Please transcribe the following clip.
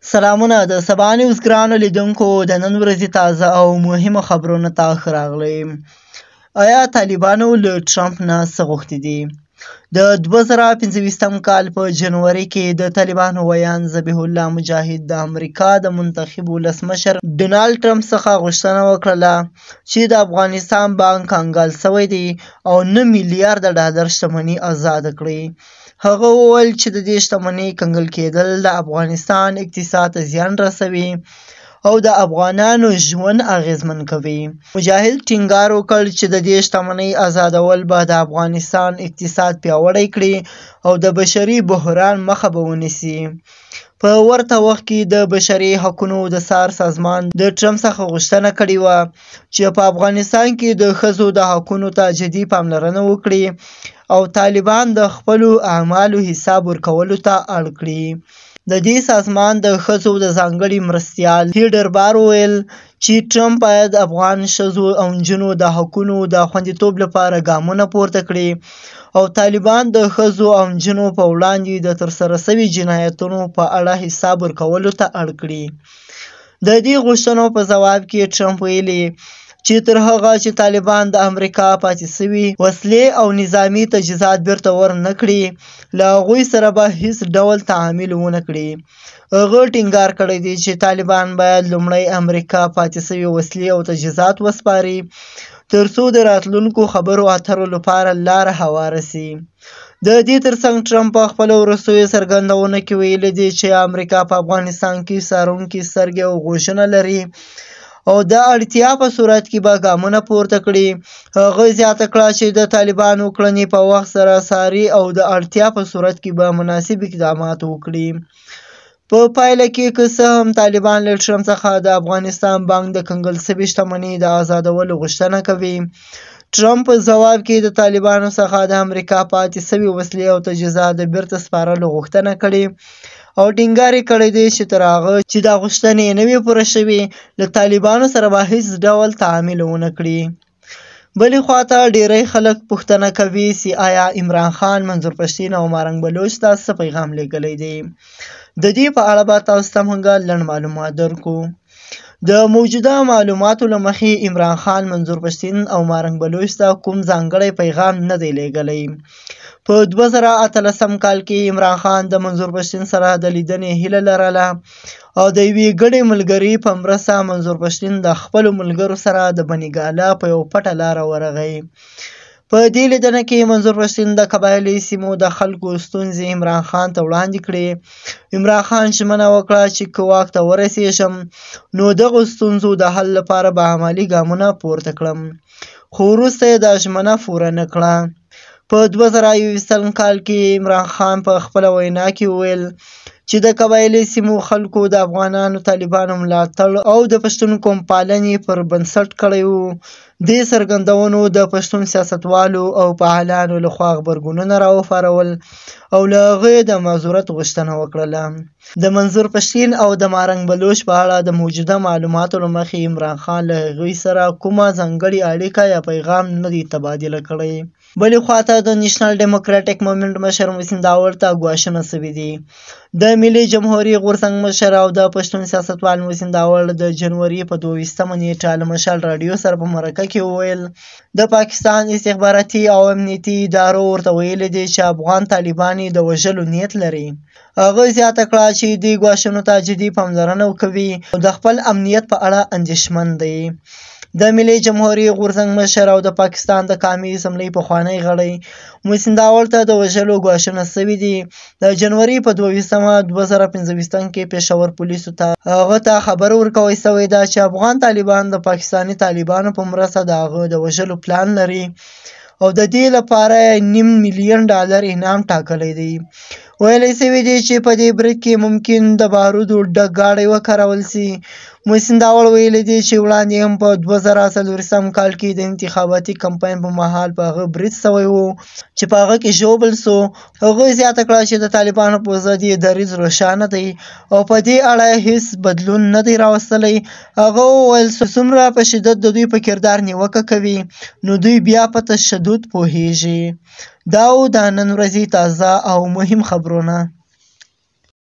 سلامونه د سبا نیوز ګرانو لیدونکو د نن ورځې تازه او مهمو خبرونو ته ښه راغلی. آیا طالبانو له ټرمپ نه څه غوښتي دي؟ د 2025 کال په جنوري کې د طالبانو ویان ذبیح الله مجاهد د امریکا د منتخب ولسمشر ډونالډ ټرمپ څخه غوښتنه وکړله چې د افغانستان بانک کنګال شوی دی او 9 میلیارده ډالر شتمني آزاده کړي. هغه وویل چې د دې شتمنۍ کنګل کېدل د افغانستان اقتصاد ته زیان رسوي او د افغانانو ژوند اغیزمن کوي. مجاهد ټینګار وکړ چې د دې شتمنۍ آزادول به د افغانستان اقتصاد پیاوړی کړي او د بشري بحران مخه به ونیسي. په ورته وخت کې د بشري حقوقو د څار سازمان د ټرمپ څخه غوښتنه کړې وه چې په افغانستان کې د ښځو د حقوقو ته جدي پاملرنه وکړي او طالبان د خپلو اعمالو حساب ورکولو ته اړ کړي. د دې سازمان د ښځو د ځانګړي مرستیال هیډر بار وویل چې ټرمپ باید افغان ښځو او نجونو د حقوقو د خوندیتوب لپاره ګامونه پورته کړي او طالبان د ښځو او نجونو په وړاندې د ترسره شوي جنایتونو په اړه حساب ورکولو ته اړ کړي. د دې غوښتنو په ځواب کې ټرمپ ویلي چې تر هغه چې طالبان د امریکا پاتې شوي وسلې او نظامي تجهیزات بیرته ورنه کړي له هغوی سره به هیڅ ډول تعامل ونه کړي. هغه ټینګار کړی دی چې طالبان باید لومړی امریکا پاتې شوي وسلې او تجهیزات وسپاري تر څو د راتلونکو خبرو اترو لپاره لاره هواره شي. د دې ترڅنګ ټرمپ په خپلو وروستیو څرګندونو کې ویلي دی چې امریکا په افغانستان کې څارونکي سترګې او غوږونه لري او د اړتیا په صورت کې به ګامونه پورته کړي. هغه زیاته کړه چې د طالبانو کړنې په وخت سره څاري او د اړتیا په صورت کې به مناسب اقدامات وکړي. په پایله کې که څه هم طالبان له ټرمپ څخه د افغانستان بانک د کنګل شوي شتمنۍ د آزادولو غوښتنه کوي. ټرمپ په ځواب کې د طالبانو څخه د امریکا پاتې شوي وسلې او تجهیزات د بیرته سپارلو غوښتنه کړې او ټینګار یې کړی دی چې تر هغه چې دا غوښتنې نه وي پوره شوې له طالبانو سره به هیڅ ډول تعامل ونه کړي. بلې خواته ډیری خلک پوښتنه کوي چې آیا عمران خان، منظور پښتین او مارنګ بلوچ ته څه پیغام لیږلی دی. د دې په اړه به تاسو ته موږ لنډ معلومات درکو. د موجوده معلوماتو له مخې عمران خان، منظور پښتین او مارنګ بلوچ ته کوم ځانګړی پیغام نه دی لیږلی. په 2018 کال کې عمران خان د منظور پښتین سره د لیدنې هیله لرله او د یوې ګډې ملګرۍ په مرسته منظور پښتین د خپلو ملګرو سره د بنګاله په یو پټه لاره ورغی. په دې لیدنه کې منظور پښتین د قبایلي سیمو د خلکو ستونزې عمران خان ته وړاندې کړې. عمران خان ژمنه وکړه چې که واک ته ورسېږم نو دغو ستونزو د حل لپاره به عملي ګامونه پورته کړم، خو وروسته یې دا ژمنه پوره نه کړه. په 2021 کال کې عمران خان په خپله وینا کې وویل چې د قبایلي سیمو خلکو د افغانانو طالبانو ملاتړ او د پښتون قوم پالنې پر بنسټ کړی و. دې څرګندونو د پښتون سیاستوالو او فعالانو لخوا غبرګونونه راوپارول او له هغه د معذورت غوښتنه وکړله. د منظور پښتین او د مارنګ بلوچ په اړه د موجوده معلوماتو له مخې عمران خان له هغوی سره کومه ځانګړې اړیکه یا پیغام نه دی تبادله کړی. بلې خواته د نیشنل ډیموکراټیک مومنټ مشر محسن داوړ ته ګواښونه شوي دي. د ملي جمهوري غورځنګ مشر او د پښتون سیاستوال محسن داوړ د جنوري په 22 نیټه له مشال راډیو سره په مرکه کې وویل د پاکستان استخباراتي او امنیتي ادارو ورته ویلي دي چې افغان طالبان د وژلو نیت لري. هغه زیاته کړه چې دې ګواښونو ته جدي پاملرنه کوي او د خپل امنیت په اړه اندېښمن دی. د ملي جمهوري غورځنګ مشر او د پاکستان د قومي اسمبلۍ پخوانی غړی محسن داوړ ته د وژلو ګواښونه شوي دي. د جنوري په 2025 کې پېښور پولیسو ته هغه ته خبر ورکوی شوی ده چې افغان طالبان د پاکستاني طالبانو په مرسته د هغه د وژلو پلان لري او د دې لپاره $5 میلیون انعام ټاکلی دی. ویلی شوي دي چې په دې برید کې ممکن د بارودو ډک ګاډی وکارول شي. محسن داوړ ویلي دي چې وړاندې هم په 2024 کال کې د انتخاباتي کمپاین په مهال په هغه برید شوی و چې په هغه کې ژوبل شو. هغه زیاته کړه چې د طالبانو په ضد یې دریځ روښانه دی او په دې اړه هیڅ بدلون نه دی راوستلی. هغه وویل څومره په شدت د دوی په کردار نیوکه کوي نو دوی بیا په تشدد پوهیږي. دا و د نن ورځې تازه او مهم خبرونه.